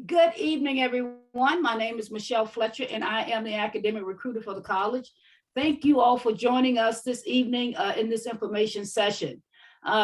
Good evening, everyone. My name is Michelle Fletcher, and I am the academic recruiter for the college. Thank you all for joining us this evening in this information session.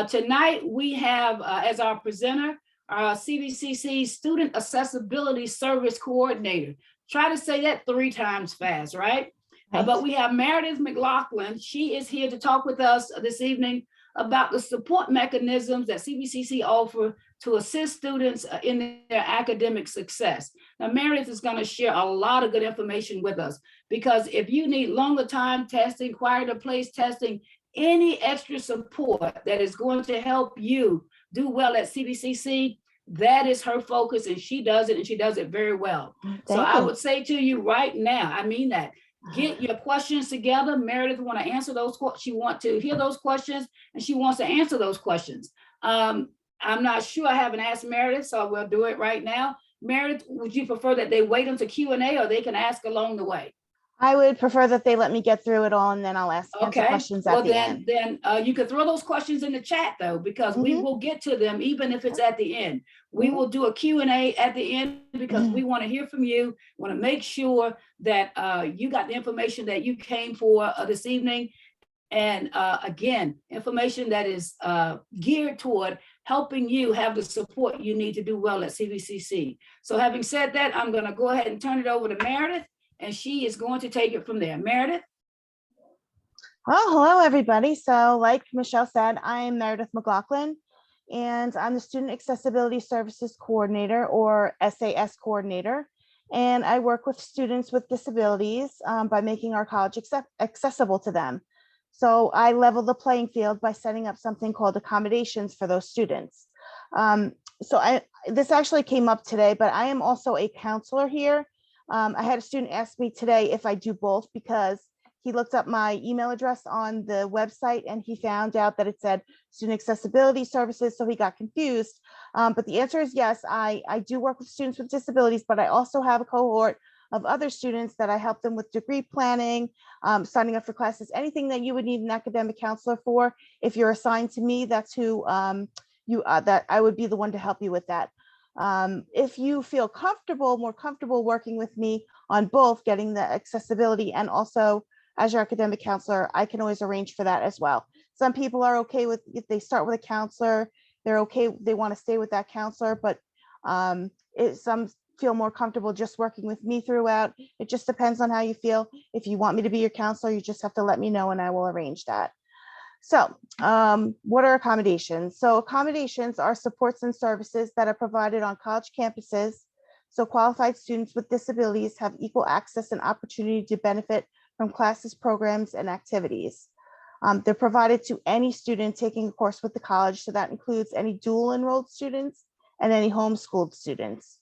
Tonight, we have as our presenter, our CVCC Student Accessibility Service Coordinator. Try to say that 3 times fast, right? But we have Meredith Mclaughlin. She is here to talk with us this evening about the support mechanisms that CVCC offer to assist students in their academic success. Now, Meredith is going to share a lot of good information with us, because if you need longer time testing, quieter place testing, any extra support that is going to help you do well at CVCC, that is her focus, and she does it, and she does it very well. So I would say to you right now, I mean that, get your questions together. Meredith want to answer those. She want to hear those questions, and she wants to answer those questions. I'm not sure. I haven't asked Meredith, so we'll do it right now. Meredith, would you prefer that they wait until Q&A, or they can ask along the way? I would prefer that they let me get through it all, and then I'll answer questions at the end. Then you can throw those questions in the chat, though, because we will get to them even if it's at the end. We will do a Q&A at the end, because we want to hear from you, want to make sure that you got the information that you came for this evening. And again, information that is geared toward helping you have the support you need to do well at CVCC. So having said that, I'm going to go ahead and turn it over to Meredith, and she is going to take it from there. Meredith? Well, hello, everybody. So like Michelle said, I'm Meredith Mclaughlin, and I'm the Student Accessibility Services Coordinator, or SAS Coordinator. And I work with students with disabilities by making our college accessible to them. So I level the playing field by setting up something called accommodations for those students. This actually came up today, but I am also a counselor here. I had a student ask me today if I do both, because he looked up my email address on the website and he found out that it said Student Accessibility Services, so he got confused. But the answer is yes, I do work with students with disabilities, but I also have a cohort of other students that I help them with degree planning, signing up for classes, anything that you would need an academic counselor for. If you're assigned to me, that's who that I would be the one to help you with that. If you feel more comfortable working with me on both getting the accessibility and also as your academic counselor, I can always arrange for that as well. Some people are okay with, if they start with a counselor, they're okay, they want to stay with that counselor, but some feel more comfortable just working with me throughout. It just depends on how you feel. If you want me to be your counselor, you just have to let me know and I will arrange that. So what are accommodations? So accommodations are supports and services that are provided on college campuses, so qualified students with disabilities have equal access and opportunity to benefit from classes, programs, and activities. They're provided to any student taking a course with the college, so that includes any dual enrolled students and any homeschooled students.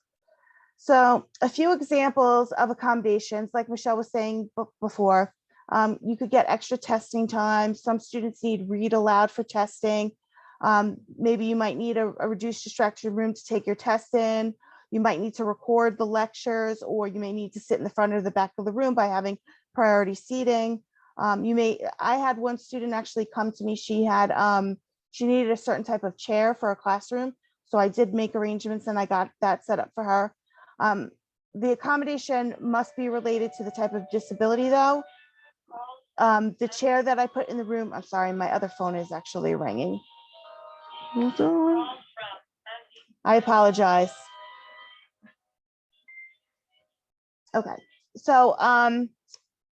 So a few examples of accommodations, like Michelle was saying before, you could get extra testing time. Some students need read aloud for testing. Maybe you might need a reduced distraction room to take your test in. You might need to record the lectures, or you may need to sit in the front or the back of the room by having priority seating. I had one student actually come to me. She needed a certain type of chair for a classroom. So I did make arrangements and I got that set up for her. The accommodation must be related to the type of disability though. The chair that I put in the room, I'm sorry, my other phone is actually ringing. I apologize. Okay, so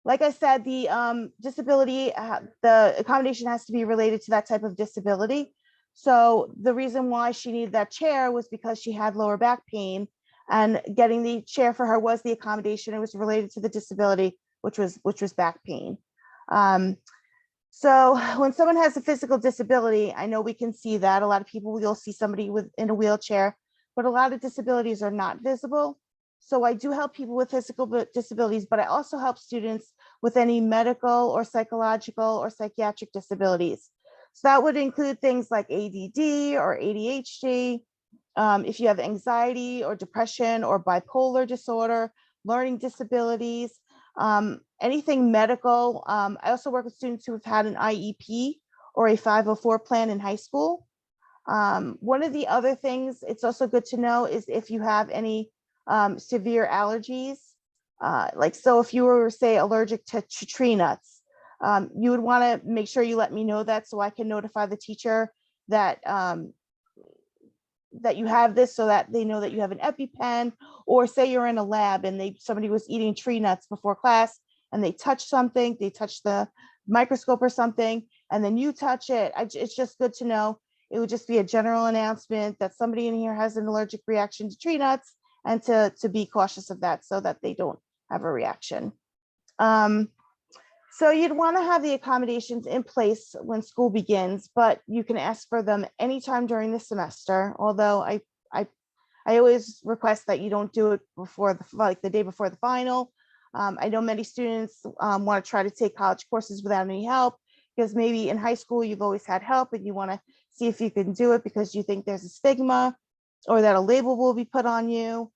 like I said, the disability, the accommodation has to be related to that type of disability. So the reason why she needed that chair was because she had lower back pain, and getting the chair for her was the accommodation. It was related to the disability, which was back pain. So when someone has a physical disability, I know we can see that a lot of people, you'll see somebody in a wheelchair, but a lot of disabilities are not visible. So I do help people with physical disabilities, but I also help students with any medical or psychological or psychiatric disabilities. So that would include things like ADD or ADHD. If you have anxiety or depression or bipolar disorder, learning disabilities, anything medical. I also work with students who have had an IEP or a 504 plan in high school. One of the other things it's also good to know is if you have any severe allergies. Like, so if you were, say, allergic to tree nuts, you would want to make sure you let me know that so I can notify the teacher that that you have this, so that they know that you have an EpiPen. Or say you're in a lab and somebody was eating tree nuts before class and they touched something, they touched the microscope or something, and then you touch it. It's just good to know. It would just be a general announcement that somebody in here has an allergic reaction to tree nuts, and to be cautious of that so that they don't have a reaction. So you'd want to have the accommodations in place when school begins, but you can ask for them anytime during the semester. Although I always request that you don't do it before the day before the final. I know many students want to try to take college courses without any help, because maybe in high school you've always had help and you want to see if you can do it because you think there's a stigma or that a label will be put on you.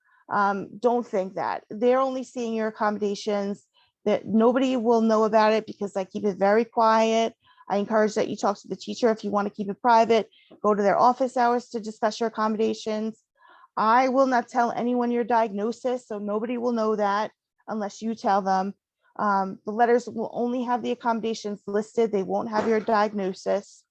Don't think that. They're only seeing your accommodations, that nobody will know about it because I keep it very quiet. I encourage that you talk to the teacher. If you want to keep it private, go to their office hours to discuss your accommodations. I will not tell anyone your diagnosis, so nobody will know that unless you tell them. The letters will only have the accommodations listed. They won't have your diagnosis.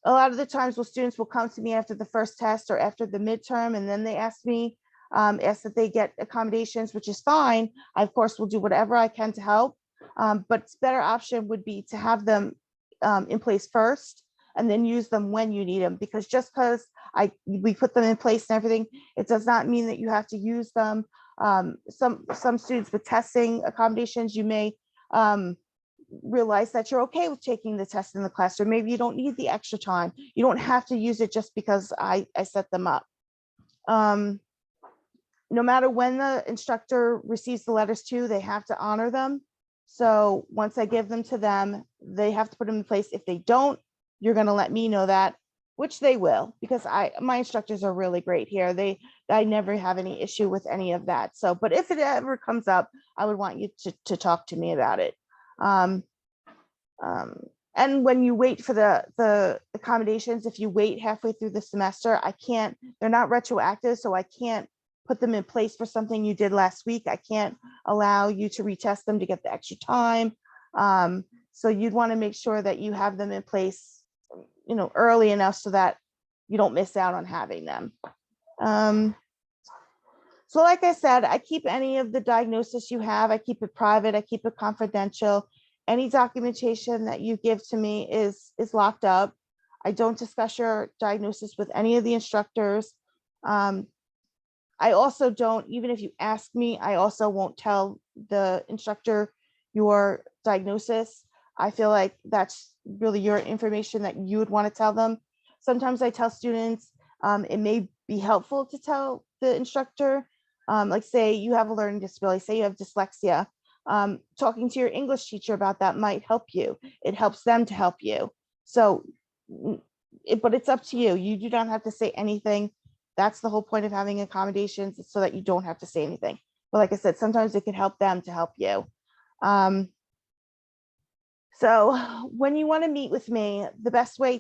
A lot of the times, students will come to me after the first test or after the midterm, and then they ask that they get accommodations, which is fine. I, of course, will do whatever I can to help. But it's better option would be to have them in place first and then use them when you need them, because just because we put them in place and everything, it does not mean that you have to use them. Some students with testing accommodations, you may realize that you're okay with taking the test in the classroom. Maybe you don't need the extra time. You don't have to use it just because I set them up. No matter when the instructor receives the letters too, they have to honor them. So once I give them to them, they have to put them in place. If they don't, you're going to let me know that, which they will, because my instructors are really great here. I never have any issue with any of that. So, but if it ever comes up, I would want you to talk to me about it. And when you wait for the accommodations, if you wait halfway through the semester, they're not retroactive, so I can't put them in place for something you did last week. I can't allow you to retest them to get the extra time. So you'd want to make sure that you have them in place, early enough so that you don't miss out on having them. So like I said, I keep any of the diagnosis you have, I keep it private, I keep it confidential. Any documentation that you give to me is locked up. I don't discuss your diagnosis with any of the instructors. I also don't, even if you ask me, I also won't tell the instructor your diagnosis. I feel like that's really your information that you would want to tell them. Sometimes I tell students, it may be helpful to tell the instructor, like say you have a learning disability, say you have dyslexia, talking to your English teacher about that might help you. It helps them to help you. So, but it's up to you. You do not have to say anything. That's the whole point of having accommodations, so that you don't have to say anything. But like I said, sometimes it could help them to help you. So when you want to meet with me, the best way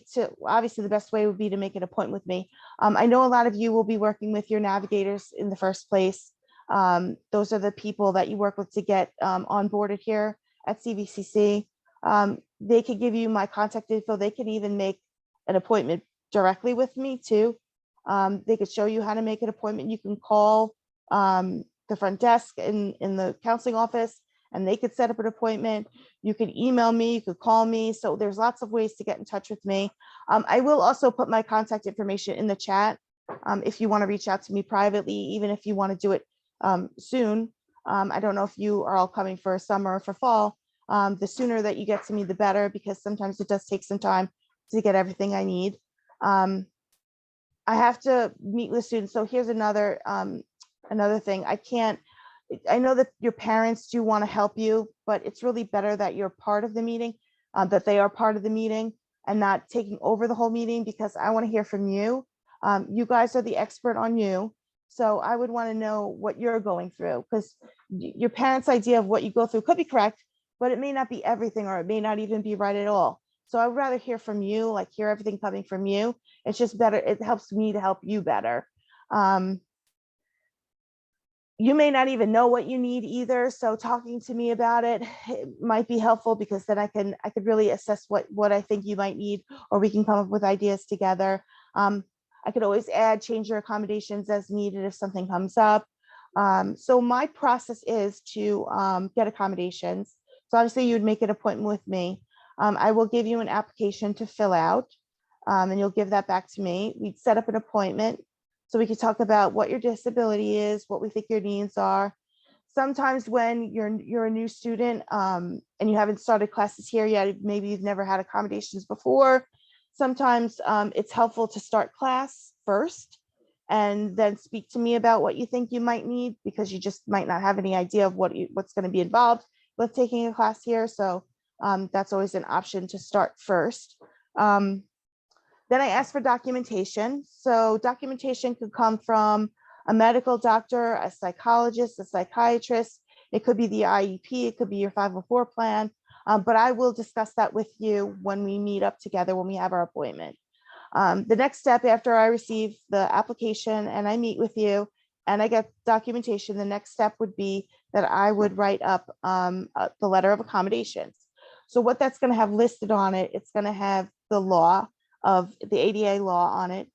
would be to make an appointment with me. I know a lot of you will be working with your navigators in the first place. Those are the people that you work with to get onboarded here at CVCC. They could give you my contact info. They can even make an appointment directly with me too. They could show you how to make an appointment. You can call the front desk in the counseling office and they could set up an appointment. You can email me, you could call me. So there's lots of ways to get in touch with me. I will also put my contact information in the chat if you want to reach out to me privately, even if you want to do it soon. I don't know if you are all coming for summer or for fall. The sooner that you get to me, the better, because sometimes it does take some time to get everything I need. I have to meet with students. So here's another thing. I know that your parents do want to help you, but it's really better that you're part of the meeting, that they are part of the meeting and not taking over the whole meeting, because I want to hear from you. You guys are the expert on you. So I would want to know what you're going through, because your parents' idea of what you go through could be correct, but it may not be everything, or it may not even be right at all. So I would rather hear from you, like hear everything coming from you. It's just better. It helps me to help you better. you may not even know what you need either. So talking to me about it might be helpful, because then I could really assess what I think you might need, or we can come up with ideas together. I could always change your accommodations as needed if something comes up. So my process is to get accommodations. So obviously you'd make an appointment with me. I will give you an application to fill out, and you'll give that back to me. We'd set up an appointment so we could talk about what your disability is, what we think your needs are. Sometimes when you're a new student and you haven't started classes here yet, maybe you've never had accommodations before. Sometimes it's helpful to start class first and then speak to me about what you think you might need, because you just might not have any idea of what's going to be involved with taking a class here. So that's always an option to start first. Then I asked for documentation. So documentation could come from a medical doctor, a psychologist, a psychiatrist. It could be the IEP, it could be your 504 plan, but I will discuss that with you when we meet up together, when we have our appointment. The next step after I receive the application and I meet with you and I get documentation, the next step would be that I would write up the letter of accommodations. So what that's going to have listed on it, it's going to have the law of the ADA law on it.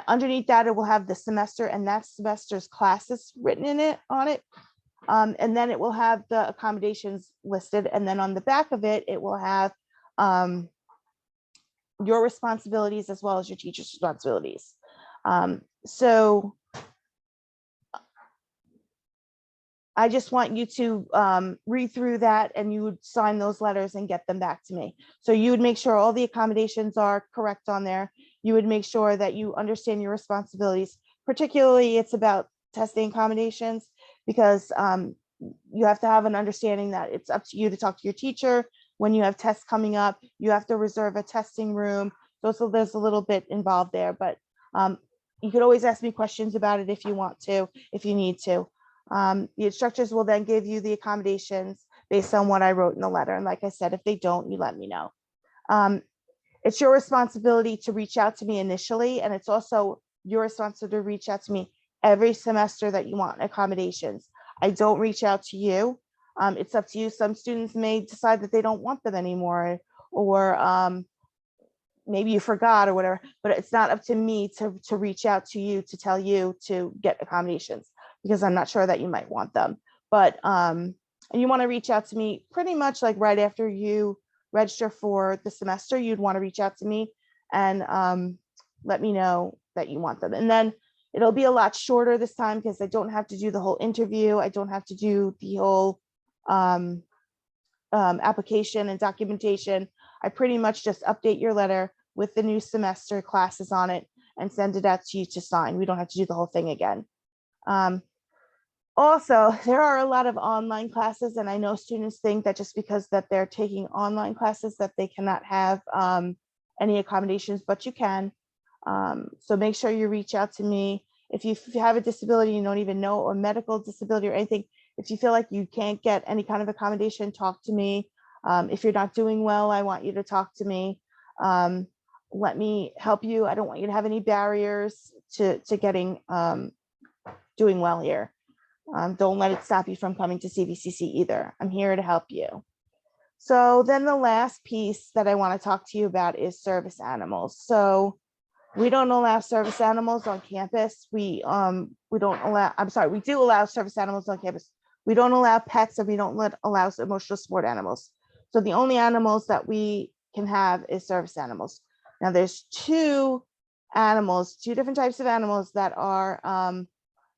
Underneath that, it will have the semester and that semester's classes written in it on it. And then it will have the accommodations listed. And then on the back of it, it will have your responsibilities as well as your teacher's responsibilities. So I just want you to read through that, and you would sign those letters and get them back to me. So you would make sure all the accommodations are correct on there. You would make sure that you understand your responsibilities. Particularly, it's about testing accommodations, because you have to have an understanding that it's up to you to talk to your teacher. When you have tests coming up, you have to reserve a testing room. So there's a little bit involved there, but you could always ask me questions about it if you want to, if you need to. The instructors will then give you the accommodations based on what I wrote in the letter. And like I said, if they don't, you let me know. It's your responsibility to reach out to me initially. And it's also your responsibility to reach out to me every semester that you want accommodations. I don't reach out to you. It's up to you. Some students may decide that they don't want them anymore, or maybe you forgot or whatever, but it's not up to me to reach out to you to tell you to get accommodations, because I'm not sure that you might want them. But and you want to reach out to me pretty much like right after you register for the semester. You'd want to reach out to me and let me know that you want them. And then it'll be a lot shorter this time, because I don't have to do the whole interview. I don't have to do the whole application and documentation. I pretty much just update your letter with the new semester classes on it and send it out to you to sign. We don't have to do the whole thing again. Also, there are a lot of online classes, and I know students think that just because that they're taking online classes that they cannot have any accommodations, but you can. So make sure you reach out to me. If you have a disability you don't even know, or medical disability or anything, if you feel like you can't get any kind of accommodation, talk to me. If you're not doing well, I want you to talk to me. Let me help you. I don't want you to have any barriers to getting doing well here. Don't let it stop you from coming to CVCC either. I'm here to help you. So then the last piece that I want to talk to you about is service animals. So we don't allow service animals on campus. We don't allow, I'm sorry, we do allow service animals on campus. We don't allow pets, and we don't allow emotional support animals. So the only animals that we can have is service animals. Now there's two different types of animals that are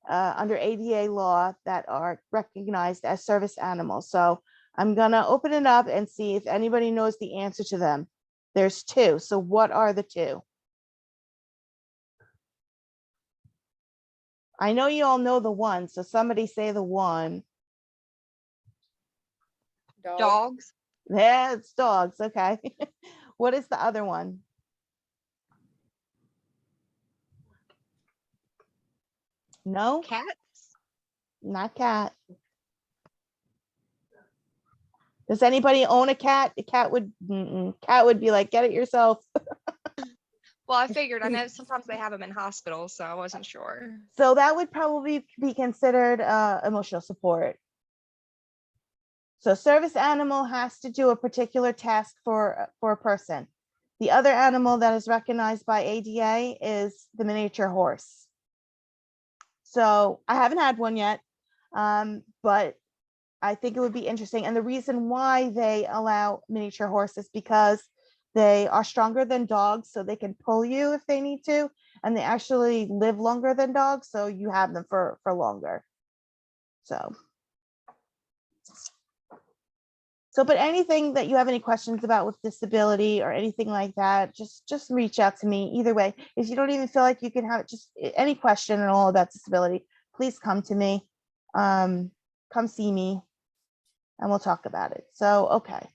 under ADA law that are recognized as service animals. So I'm gonna open it up and see if anybody knows the answer to them. There's two. So what are the two? I know you all know the one, so somebody say the one. Dogs. Yeah, it's dogs. Okay. What is the other one? No, Cats. not cat. Does anybody own a cat? A cat would be like, get it yourself. Well, I figured. I know sometimes they have them in hospitals, so I wasn't sure. So that would probably be considered emotional support. So service animal has to do a particular task for a person. The other animal that is recognized by ADA is the miniature horse. So I haven't had one yet, but I think it would be interesting. And the reason why they allow miniature horses because they are stronger than dogs, so they can pull you if they need to, and they actually live longer than dogs, so you have them for longer. So, but anything that you have any questions about with disability or anything like that, just reach out to me either way. If you don't even feel like you can have just any question at all about disability, please come to me, come see me, and we'll talk about it. So, okay.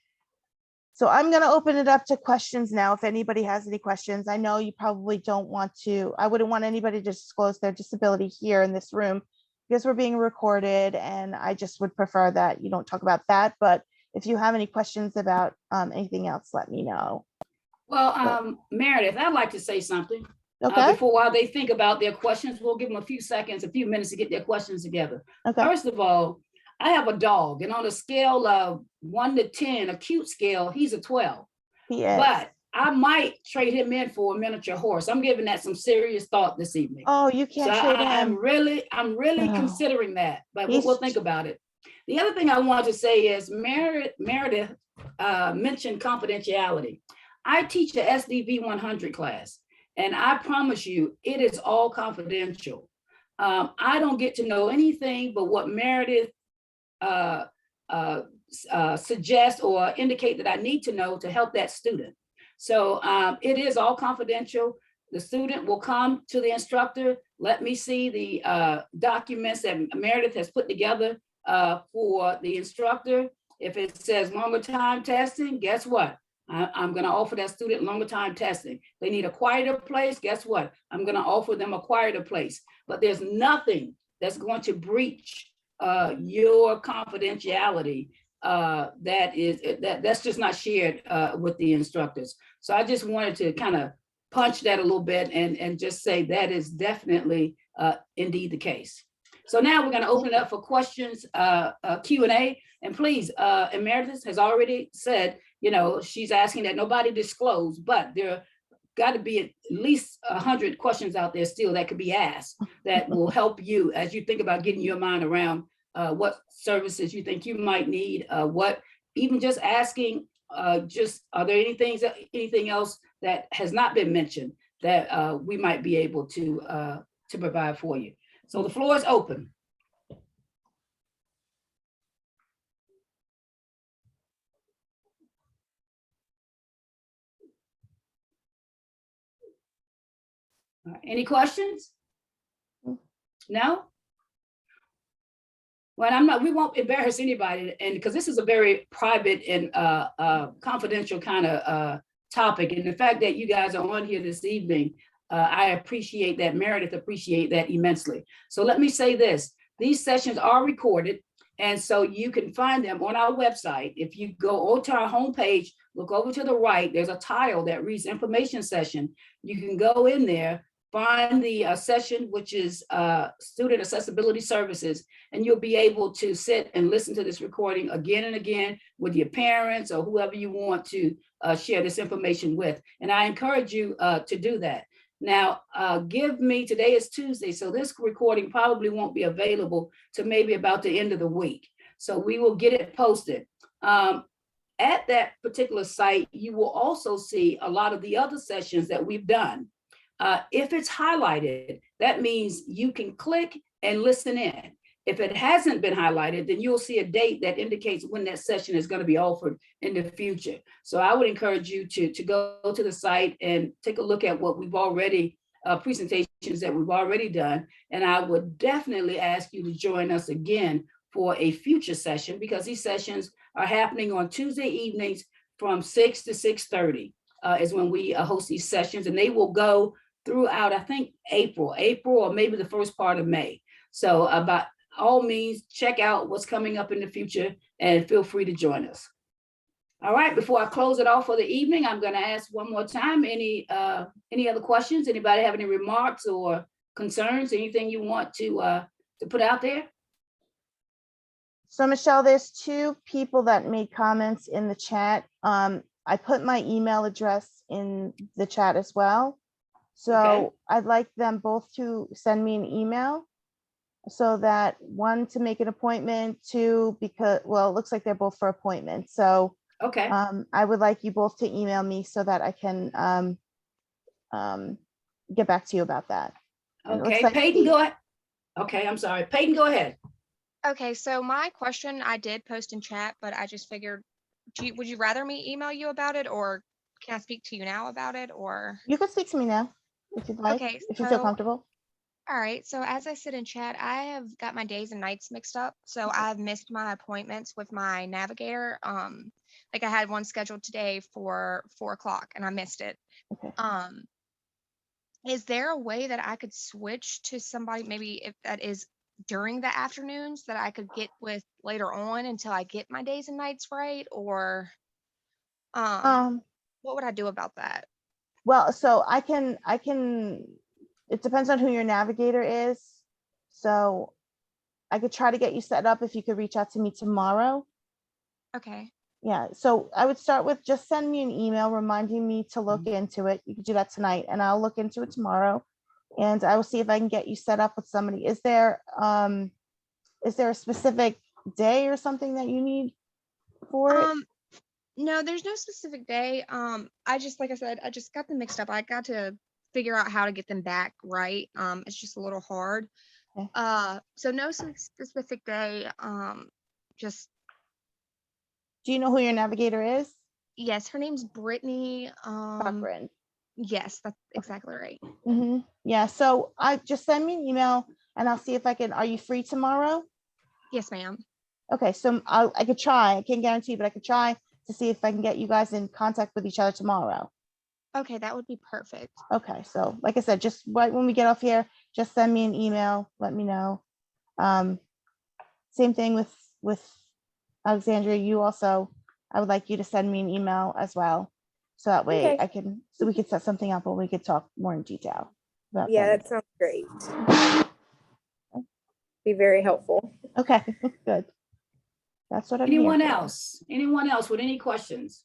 So I'm going to open it up to questions now. If anybody has any questions, I know you probably don't want to, I wouldn't want anybody to disclose their disability here in this room because we're being recorded, and I just would prefer that you don't talk about that. But if you have any questions about anything else, let me know. Well, Meredith, I'd like to say something. Okay. Before while they think about their questions, we'll give them a few seconds, a few minutes to get their questions together. Okay. First of all, I have a dog, and on a scale of 1 to 10, a cute scale, he's a 12. He is. But I might trade him in for a miniature horse. I'm giving that some serious thought this evening. Oh, you can't trade him. I'm really No. considering that, but He's- we'll think about it. The other thing I want to say is Meredith mentioned confidentiality. I teach the SDV 100 class, and I promise you, it is all confidential. I don't get to know anything but what Meredith suggest or indicate that I need to know to help that student. So it is all confidential. The student will come to the instructor. Let me see the documents that Meredith has put together for the instructor. If it says longer time testing, guess what? I'm going to offer that student longer time testing. They need a quieter place. Guess what? I'm going to offer them a quieter place. But there's nothing that's going to breach your confidentiality that's just not shared with the instructors. So I just wanted to kind of punch that a little bit and just say that is definitely indeed the case. So now we're going to open it up for questions, Q&A, and please, and Meredith has already said, you know, she's asking that nobody disclose, but there got to be at least 100 questions out there still that could be asked that will help you as you think about getting your mind around what services you think you might need, what even just asking, just are there anything else that has not been mentioned that we might be able to provide for you. So the floor is open. Any questions? No? Well, we won't embarrass anybody, and because this is a very private and confidential kind of topic, and the fact that you guys are on here this evening, I appreciate that. Meredith appreciate that immensely. So let me say this, these sessions are recorded, and so you can find them on our website. If you go over to our homepage, look over to the right, there's a tile that reads information session. You can go in there, find the session, which is Student Accessibility Services, and you'll be able to sit and listen to this recording again and again with your parents or whoever you want to share this information with. And I encourage you to do that. Now, today is Tuesday, so this recording probably won't be available to maybe about the end of the week. So we will get it posted. At that particular site, you will also see a lot of the other sessions that we've done. If it's highlighted, that means you can click and listen in. If it hasn't been highlighted, then you'll see a date that indicates when that session is going to be offered in the future. So I would encourage you to go to the site and take a look at what we've already, presentations that we've already done. And I would definitely ask you to join us again for a future session, because these sessions are happening on Tuesday evenings from 6 to 6:30 is when we host these sessions, and they will go throughout, I think, April or maybe the first part of May. So by all means, check out what's coming up in the future and feel free to join us. All right, before I close it off for the evening, I'm going to ask one more time, any other questions? Anybody have any remarks or concerns, anything you want to put out there? So Michelle, there's two people that made comments in the chat. I put my email address in the chat as well. So Okay. I'd like them both to send me an email so that, one, to make an appointment, two, because, well, it looks like they're both for appointments. So Okay, I would like you both to email me so that I can get back to you about that. And it looks okay, like Peyton, the- go ahead. Okay, I'm sorry, Peyton, go ahead. Okay, so my question I did post in chat, but I just figured, would you rather me email you about it, or can I speak to you now about it, or? You can speak to me now if you'd like, Okay, if you feel so, comfortable. all right, so as I said in chat, I have got my days and nights mixed up. So I've missed my appointments with my navigator. Like I had one scheduled today for 4 o'clock and I missed it. Okay. Is there a way that I could switch to somebody, maybe if that is during the afternoons, that I could get with later on until I get my days and nights right? Or what would I do about that? Well, so I can, it depends on who your navigator is. So I could try to get you set up if you could reach out to me tomorrow. Okay. Yeah, so I would start with just send me an email reminding me to look into it. You could do that tonight and I'll look into it tomorrow. And I will see if I can get you set up with somebody. Is there a specific day or something that you need for it? No, there's no specific day. I just, like I said, I just got them mixed up. I got to figure out how to get them back right. It's just a little hard. Okay. So no specific day. Just, Do you know who your navigator is? yes, her name's Brittany. Cochran. Yes, that's exactly right. Yeah, so I just send me an email and I'll see if I can, are you free tomorrow? Yes, ma'am. Okay, so I could try, I can't guarantee, but I could try to see if I can get you guys in contact with each other tomorrow. Okay, that would be perfect. Okay, so like I said, just right when we get off here, just send me an email, let me know. Same thing with Alexandria, you also, I would like you to send me an email as well. So that way Okay. so we could set something up where we could talk more in detail about Yeah, things. that sounds great. Be very helpful. Okay, good. That's what I'm here Anyone for. else? Anyone else with any questions?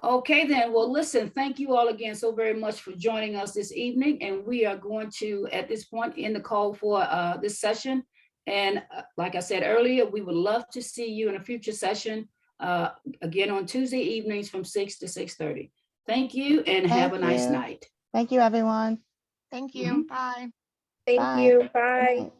Okay, then, well, listen, thank you all again so very much for joining us this evening. And we are going to, at this point, end the call for this session. And like I said earlier, we would love to see you in a future session, again on Tuesday evenings from 6 to 6:30. Thank you and have a nice you. night. You, everyone. Thank you. Bye. Thank Bye. you. Good Bye. night.